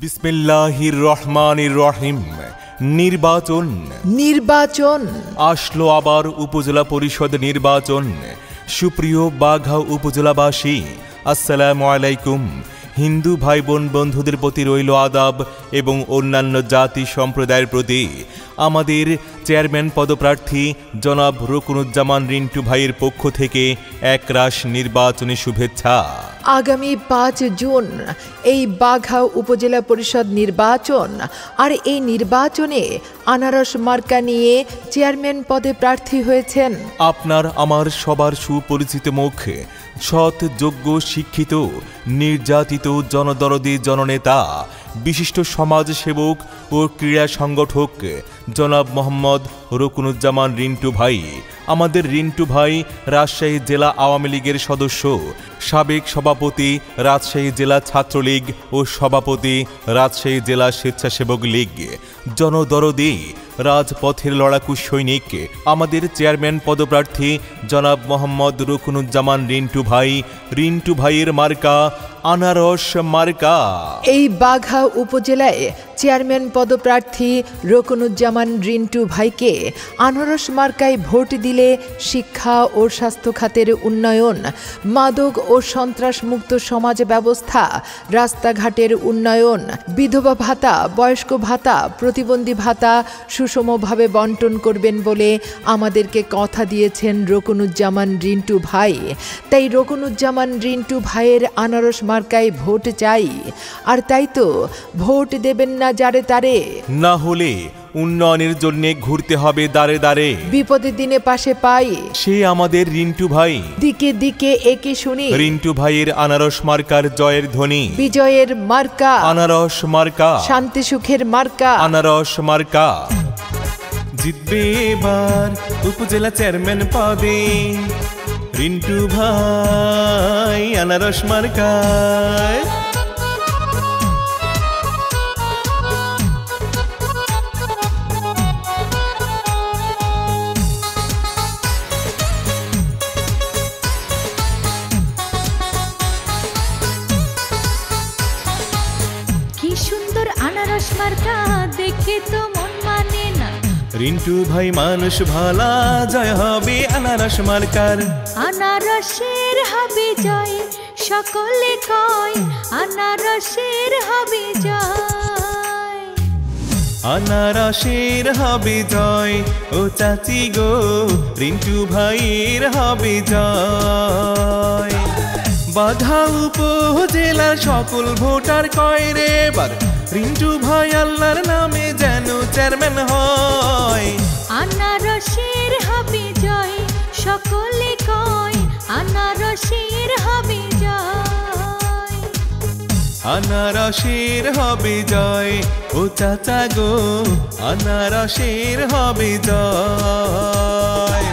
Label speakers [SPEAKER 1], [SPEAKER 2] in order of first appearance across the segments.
[SPEAKER 1] বিসমিল্লাহির রহমানির রহিম। নির্বাচন
[SPEAKER 2] নির্বাচন
[SPEAKER 1] আসলো আবার উপজেলা পরিষদ নির্বাচন। সুপ্রিয় বাঘা উপজেলাবাসী, আসসালামু আলাইকুম। হিন্দু ভাই বোন বন্ধুদের প্রতি রইল আদাব এবং অন্যান্য জাতি সম্প্রদায়ের প্রতি আমাদের চেয়ারম্যান পদপ্রার্থী জনাব রকুনুজ্জামান রিন্টু ভাইয়ের পক্ষ থেকে একরাশ নির্বাচনী শুভেচ্ছা।
[SPEAKER 2] আগামী 5 জুন এই বাঘা উপজেলা পরিষদ নির্বাচন, আর এই নির্বাচনে আনারস মার্কা নিয়ে চেয়ারম্যান পদে প্রার্থী হয়েছেন
[SPEAKER 1] আপনার আমার সবার সুপরিচিত মুখ, সৎ, যোগ্য, শিক্ষিত, নির্যাতিত, জনদরদী জননেতা, বিশিষ্ট সমাজসেবক ও ক্রীড়া সংগঠক জনাব মোহাম্মদ রকুনুজ্জামান রিন্টু ভাই। আমাদের রিন্টু ভাই রাজশাহী জেলা আওয়ামী লীগের সদস্য, সাবেক সভাপতি রাজশাহী জেলা ছাত্রলীগ ও সভাপতি রাজশাহী জেলা স্বেচ্ছাসেবক লীগ, জনদরদী, রাজপথের লড়াকু সৈনিক, আমাদের চেয়ারম্যান পদপ্রার্থী জনাব মোহাম্মদ রকুনুজ্জামান রিন্টু ভাই। রিন্টু ভাইয়ের মার্কা আনারস মার্কা।
[SPEAKER 2] এই বাঘা উপজেলায় চেয়ারম্যান পদপ্রার্থী রকুনুজ্জামান রিন্টু ভাইকে আনারস মার্কায় ভোট দিলে শিক্ষা ও স্বাস্থ্য খাতের উন্নয়ন, মাদক ও সন্ত্রাসমুক্ত সমাজ ব্যবস্থা, রাস্তাঘাটের উন্নয়ন, বিধবা ভাতা, বয়স্ক ভাতা, প্রতিবন্ধী ভাতা সুষমভাবে বন্টন করবেন বলে আমাদেরকে কথা দিয়েছেন রকুনুজ্জামান রিন্টু ভাই। তাই রকুনুজ্জামান রিন্টু ভাইয়ের আনারস মার্কায় ভোট চাই। আর তাই তো ভোট দেবেন না যারে তারে,
[SPEAKER 1] না হলে উন্নয়নের জন্য ঘুরতে হবে দাঁড়ে দাঁড়ে।
[SPEAKER 2] বিপদের দিনে পাশে পাই
[SPEAKER 1] সে আমাদের রিন্টু ভাই।
[SPEAKER 2] দিকে দিকে একে শুনি
[SPEAKER 1] রিন্টু ভাইয়ের আনারস মার্কার জয়ের ধ্বনি।
[SPEAKER 2] বিজয়ের মার্কা
[SPEAKER 1] আনারস মার্কা,
[SPEAKER 2] শান্তি সুখের মার্কা
[SPEAKER 1] আনারস মার্কা। জিতবে এবার উপজেলা চেয়ারম্যান পদে রিন্টু ভাই আনারস মার্কায়।
[SPEAKER 3] কি সুন্দর আনারস মার্কা, দেখে তো মন মানে না।
[SPEAKER 1] রিন্টু ভাই মানুষ ভালা, জয় হবে আনারস মার্কার।
[SPEAKER 3] আনারসের হবে জয়, সকলে কয় আনারসের হবে জয়।
[SPEAKER 1] আনারসের হবে জয়, ও চাচি গো রিন্টু ভাইয়ের হবে জয়। বাঘা উপজেলার সকল ভোটার কয় রে বার রিন্টু ভাই আল্লাহর নামে যেন চেয়ারম্যান হয়।
[SPEAKER 3] আনারসের হবে জয়, সকলে কয় আনারসের হবে জয়।
[SPEAKER 1] আনারসের হবে জয়, ও চাচা গো আনারসের হবে জয়।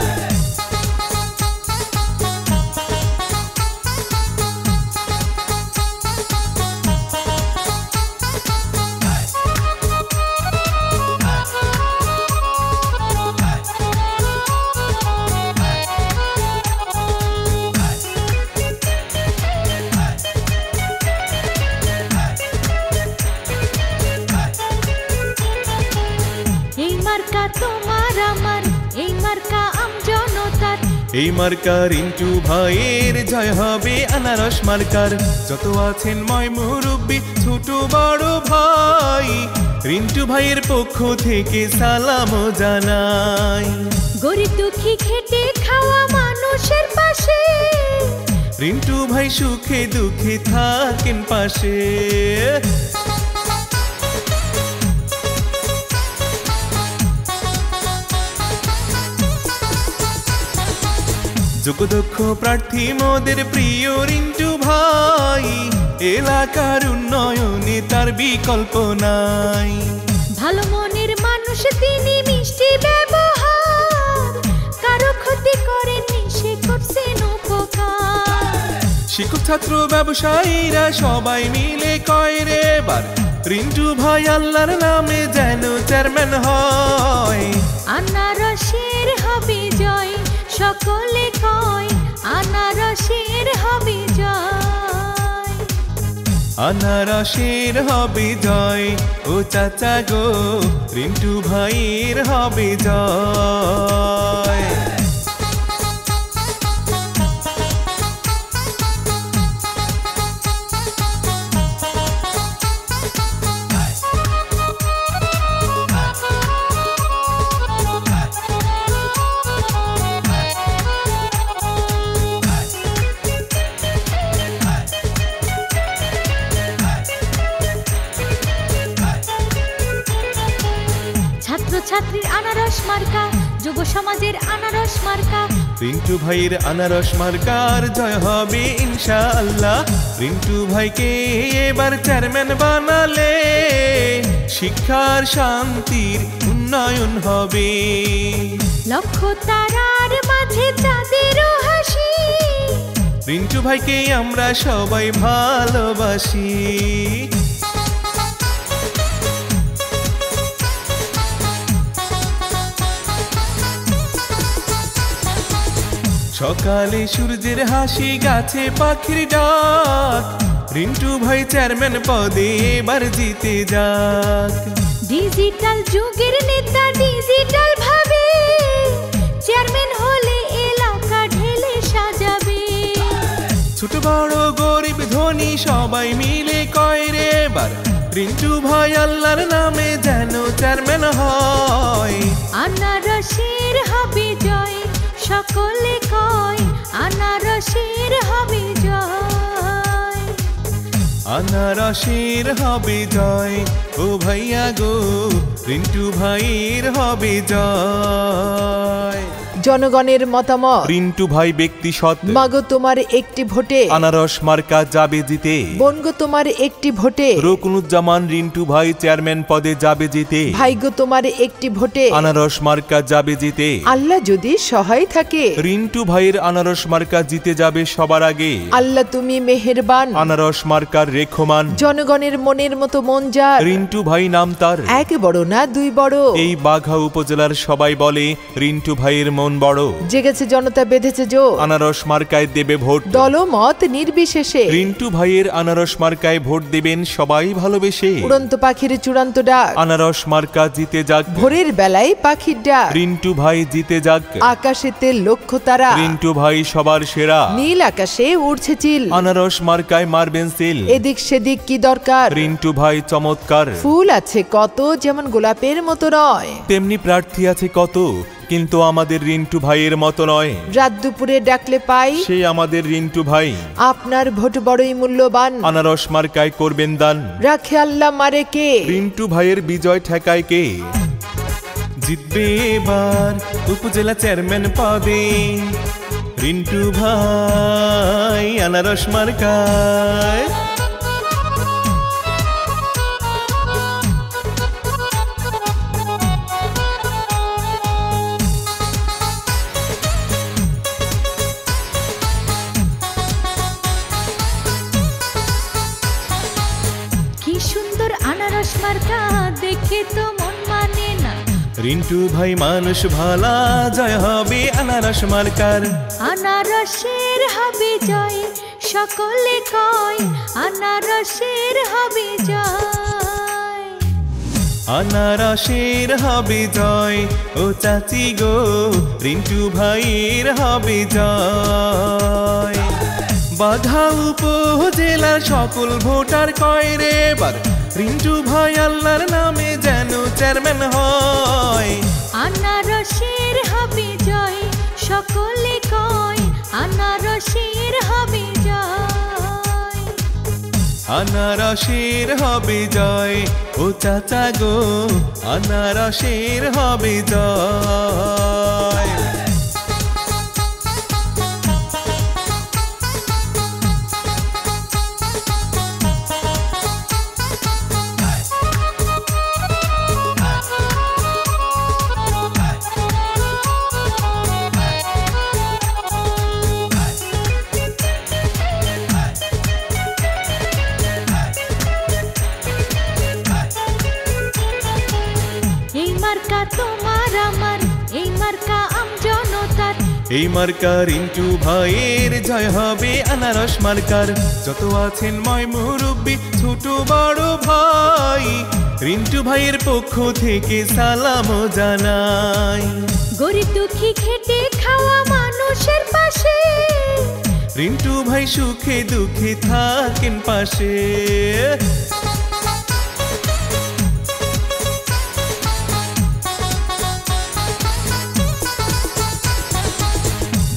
[SPEAKER 3] তোমার আমার এই মার্কা আমজনতার।
[SPEAKER 1] এই মার্কা রিন্টু ভাইয়ের জয় হবে আনারস মার্কার। যত আছেন ময় মুরব্বী ছোট বড় ভাই, রিন্টু ভাইয়ের পক্ষ থেকে সালাম জানাই।
[SPEAKER 3] গরিব দুঃখী খেটে খাওয়া মানুষের পাশে
[SPEAKER 1] রিন্টু ভাই সুখে দুঃখে থাকেন পাশে। যোগ্যদক্ষ প্রার্থী মোদের প্রিয় রিন্টু ভাই, এলাকার উন্নয়নে তার বিকল্প নাই।
[SPEAKER 3] ভালো মনের মানুষ তিনি, মিষ্টি ব্যবহার, কারো ক্ষতি করেননি, সে করছেন উপকার।
[SPEAKER 1] শিক্ষক ছাত্র ব্যবসায়ীরা সবাই মিলে কয় রে বার রিন্টু ভাই আল্লাহর নামে যেন চেয়ারম্যান হয়।
[SPEAKER 3] আনারসের হবে জয়, সকলে কয় আনারসের হবে জয়।
[SPEAKER 1] আনারসের হবে জয় ও চাচা গো, রিন্টু ভাইয়ের হবে জয়।
[SPEAKER 3] ছাত্রীর আনারস মার্কা, যুব সমাজের আনারস মার্কা,
[SPEAKER 1] রিন্টু ভাইয়ের আনারস মার্কার জয় হবে ইনশাআল্লাহ। রিন্টু ভাইকে এবার চেয়ারম্যান বানালে শিক্ষার শান্তির উন্নয়ন হবে।
[SPEAKER 3] লক্ষ তারার মাঝে চাঁদেরও হাসি,
[SPEAKER 1] রিন্টু ভাইকে আমরা সবাই ভালোবাসি। সকালে সূর্যের হাসি, গাছে পাখির ডাক, রিন্টু ভাই চেয়ারম্যান পদে এবার জিতে যাক।
[SPEAKER 3] ডিজিটাল যুগের নেতা ডিজিটাল ভাবে, চেয়ারম্যান হলে এলাকা ঢেলে সাজাবে।
[SPEAKER 1] ছোট বড় গরিব ধনী সবাই মিলে কয় রে এবার, রিন্টু ভাই আল্লাহর নামে যেন চেয়ারম্যান হয়।
[SPEAKER 3] আনারসের হবে জয়, সকলে কয় আনারসের হবে জয়।
[SPEAKER 1] আনারসের হবে জয় ও ভাইয়া গো, রিন্টু ভাইয়ের হবে জয়।
[SPEAKER 2] জনগণের মতামত,
[SPEAKER 1] রিন্টু ভাই ব্যক্তি সৎ,
[SPEAKER 2] মাগো তোমার একটি ভোটে
[SPEAKER 1] আনারস মার্কা যাবে জিতে।
[SPEAKER 2] বোনগো তোমার একটি ভোটে
[SPEAKER 1] রকুনুজ্জামান রিন্টু ভাই চেয়ারম্যান পদে যাবে জিতে।
[SPEAKER 2] ভাইগো তোমার একটি ভোটে
[SPEAKER 1] আনারস মার্কা যাবে জিতে।
[SPEAKER 2] আল্লাহ যদি সহায় থাকে,
[SPEAKER 1] রিন্টু ভাইয়ের আনারস মার্কা জিতে যাবে সবার আগে।
[SPEAKER 2] আল্লাহ তুমি মেহেরবান,
[SPEAKER 1] আনারস মার্কার রেখমান,
[SPEAKER 2] জনগণের মনের মতো মন যার।
[SPEAKER 1] রিন্টু ভাই নাম তার,
[SPEAKER 2] এক বড় না দুই বড়।
[SPEAKER 1] এই বাঘা উপজেলার সবাই বলে রিন্টু ভাইয়ের মন বড়।
[SPEAKER 2] জেগেছে জনতা বেঁধেছে জোর,
[SPEAKER 1] আনারস মার্কায় দেবে ভোট
[SPEAKER 2] দলমত নির্বিশেষে।
[SPEAKER 1] রিন্টু ভাইয়ের আনারস মার্কায় ভোট দেবেন সবাই ভালোবেসে।
[SPEAKER 2] উড়ন্ত পাখির চূড়ান্ত ডাক,
[SPEAKER 1] আনারস মার্কা জিতে যাক।
[SPEAKER 2] ভোরের বেলায় পাখির ডাক,
[SPEAKER 1] রিন্টু ভাই জিতে যাক।
[SPEAKER 2] আকাশেতে লক্ষ তারা,
[SPEAKER 1] রিন্টু ভাই সবার সেরা।
[SPEAKER 2] নীল আকাশে উড়ছে চিল,
[SPEAKER 1] আনারস মার্কায় মারবেন সিল।
[SPEAKER 2] এদিক সেদিক কি দরকার,
[SPEAKER 1] রিন্টু ভাই চমৎকার।
[SPEAKER 2] ফুল আছে কত, যেমন গোলাপের মতো নয়,
[SPEAKER 1] তেমনি প্রার্থী আছে কত, কিন্তু আমাদের রিন্টু ভাইয়ের মতো নয়।
[SPEAKER 2] রাত দুপুরে ডাকলে পাই,
[SPEAKER 1] সেই আমাদের রিন্টু ভাই।
[SPEAKER 2] আপনার ভোট বড়ই মূল্যবান,
[SPEAKER 1] আনারস মার্কায় করবেন দান।
[SPEAKER 2] রাখে আল্লাহ মারে কে,
[SPEAKER 1] রিন্টু ভাইয়ের বিজয় ঠেকায় কে। জিতবে এবার উপজেলা চেয়ারম্যান পদে রিন্টু ভাই আনারস মার্কায়।
[SPEAKER 3] কি সুন্দর আনারস মার্কা, দেখে তো মন মানে না।
[SPEAKER 1] রিন্টু ভাই মানুষ ভালা, জয় হবে আনারস মার্কার।
[SPEAKER 3] আনারসের হবে জয়, সকলে কয় আনারসের হবে জয়।
[SPEAKER 1] আনারসের হবে জয় ও চাচি গো, রিন্টু ভাইয়ের হবে জয়। বাঘা উপজেলার সকল ভোটার কয় রে এবার, রিন্টু ভাই আল্লাহর নামে যেন চেয়ারম্যান হয়।
[SPEAKER 3] আনারসের হবে জয়, সকলে কয় আনারসের হবে জয়।
[SPEAKER 1] আনারসের হবে জয় ও চাচা গো, আনারসের হবে জয়।
[SPEAKER 3] এই মার্কা তোমার আমার, এই মার্কা আমজনতার,
[SPEAKER 1] এই মার্কা রিন্টু ভাইয়ের জয় হবে আনারস মার্কার। যত আছেন ময় মুরব্বি ছোট বড় ভাই, রিন্টু ভাইয়ের পক্ষ থেকে সালাম জানাই।
[SPEAKER 3] গরিব দুঃখী খেটে খাওয়া মানুষের পাশে
[SPEAKER 1] রিন্টু ভাই সুখে দুঃখে থাকেন পাশে।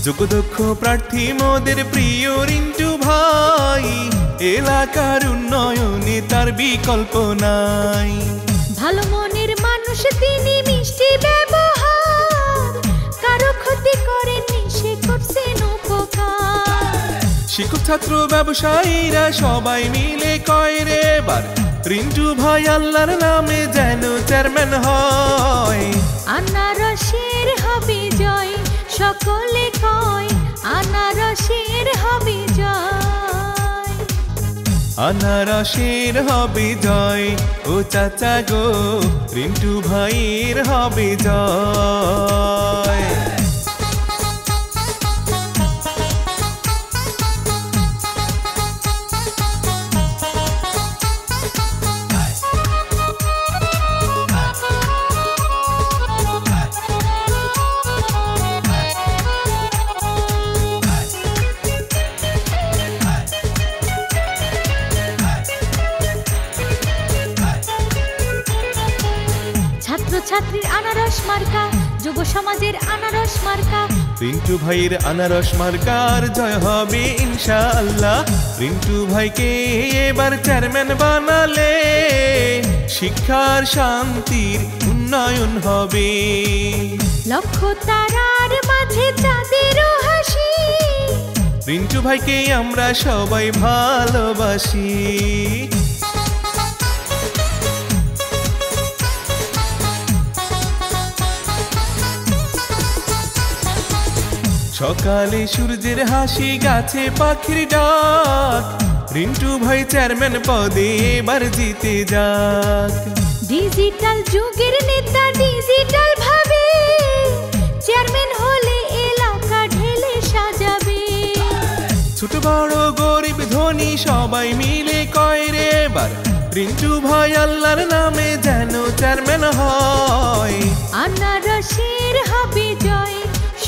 [SPEAKER 1] যোগ্যদক্ষ প্রার্থী মোদের প্রিয় রিন্টু ভাই, এলাকার উন্নয়নে তার বিকল্প নাই।
[SPEAKER 3] ভালো মনের মানুষ তিনি, মিষ্টি ব্যবহার, কারো ক্ষতি করেননি, সে করছেন উপকার।
[SPEAKER 1] শিক্ষক ছাত্র ব্যবসায়ীরা সবাই মিলে কয় রে বার, রিন্টু ভাই আল্লাহর নামে যেন চেয়ারম্যান হয়।
[SPEAKER 3] আনারসের হবে জয়, সকলে কয় আনারসের হবে জয়।
[SPEAKER 1] আনারসের হবে জয়, ও চাচা গো রিন্টু ভাইয়ের হবে জয়।
[SPEAKER 3] ছাত্রছাত্রীর আনারস মার্কা, যুব সমাজের আনারস মার্কা।
[SPEAKER 1] রিন্টু ভাইয়ের আনারস মার্কার জয় হবে ইনশাআল্লাহ। রিন্টু ভাইকে এবার চেয়ারম্যান বানালে শিক্ষার শান্তির উন্নয়ন হবে।
[SPEAKER 3] লক্ষ তারার মাঝে চাঁদেরও হাসি,
[SPEAKER 1] রিন্টু ভাইকে আমরা সবাই ভালোবাসি। সকালে সূর্যের হাসি, গাছে পাখির ডাক, রিন্টু ভাই চেয়ারম্যান পদে এবার জিতে যাক।
[SPEAKER 3] ডিজিটাল যুগের নেতা ডিজিটাল ভাবে, চেয়ারম্যান হলে এলাকা ঢেলে সাজাবে।
[SPEAKER 1] ছোট বড় গরিব ধনী সবাই মিলে কয় রে এবার, রিন্টু ভাই আল্লাহর নামে যেন চেয়ারম্যান হয়।
[SPEAKER 3] আনারসের হবে জয়,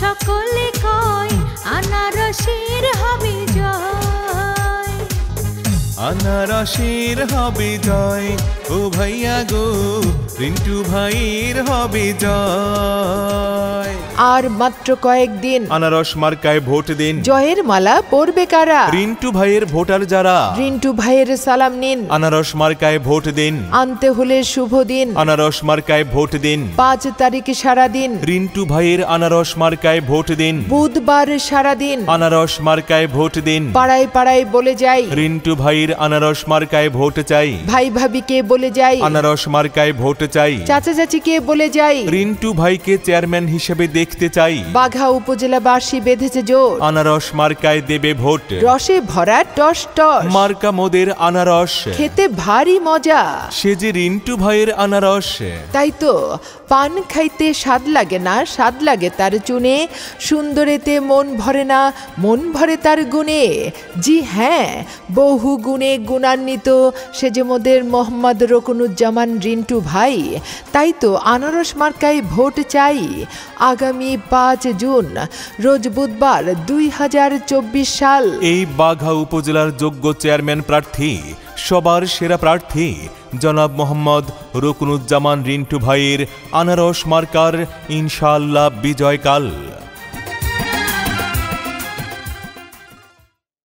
[SPEAKER 3] সকলে কয় আনারসের হবে জয়।
[SPEAKER 1] আনারসের হবে জয়, ও ভাইয়া গো রিন্টু ভাইয়ের হবে জয়।
[SPEAKER 2] আর মাত্র কয়েকদিন,
[SPEAKER 1] আনারস মার্কায় ভোট দিন।
[SPEAKER 2] জয়ের মালা পরবে কারা?
[SPEAKER 1] রিন্টু ভাইয়ের ভোটার যারা,
[SPEAKER 2] রিন্টু ভাইয়ের সালাম নিন।
[SPEAKER 1] আনারস মার্কায় ভোট দিন।
[SPEAKER 2] আনতে হলে শুভ দিন,
[SPEAKER 1] আনারস মার্কায় ভোট দিন।
[SPEAKER 2] 5 তারিখে সারাদিন,
[SPEAKER 1] রিন্টু ভাইয়ের আনারস মার্কায় ভোট দিন।
[SPEAKER 2] বুধবার সারাদিন,
[SPEAKER 1] আনারস মার্কায় ভোট দিন।
[SPEAKER 2] পাড়ায় পাড়ায় বলে যাই,
[SPEAKER 1] রিন্টু ভাইয়ের আনারস মার্কায় ভোট চাই।
[SPEAKER 2] ভাই ভাবিকে বলে যাই,
[SPEAKER 1] আনারস মার্কায় ভোট চাই।
[SPEAKER 2] চাচা চাচিকে বলে যাই,
[SPEAKER 1] রিন্টু ভাইকে চেয়ারম্যান হিসেবে দেখতে চাই।
[SPEAKER 2] বাঘা উপজেলাবাসী বেঁধেছে জোর,
[SPEAKER 1] আনারস মার্কায় দেবে ভোট।
[SPEAKER 2] রসে ভরা টস টস,
[SPEAKER 1] মার্কা মোদের আনারস,
[SPEAKER 2] খেতে ভারী মজা।
[SPEAKER 1] সে যে রিন্টু ভাইয়ের আনারস।
[SPEAKER 2] তাই তো পান খাইতে স্বাদ লাগে না, স্বাদ লাগে তার চুনে। সুন্দরেতে মন ভরে না, মন ভরে তার গুণে। জি হ্যাঁ, বহু গুণে গুণান্বিত সে যে মোদের মোহাম্মদ রকুনুজ্জামান রিন্টু ভাই। তাই তো আনারস মার্কায় ভোট চাই। আগামী 5 জুন রোজ বুধবার 2024 সাল।
[SPEAKER 1] এই বাঘা উপজেলার যোগ্য চেয়ারম্যান প্রার্থী, সবার সেরা প্রার্থী জনাব মোহাম্মদ রকুনুজ্জামান রিন্টু ভাইয়ের আনারস মার্কার ইনশাআল্লাহ বিজয়কাল।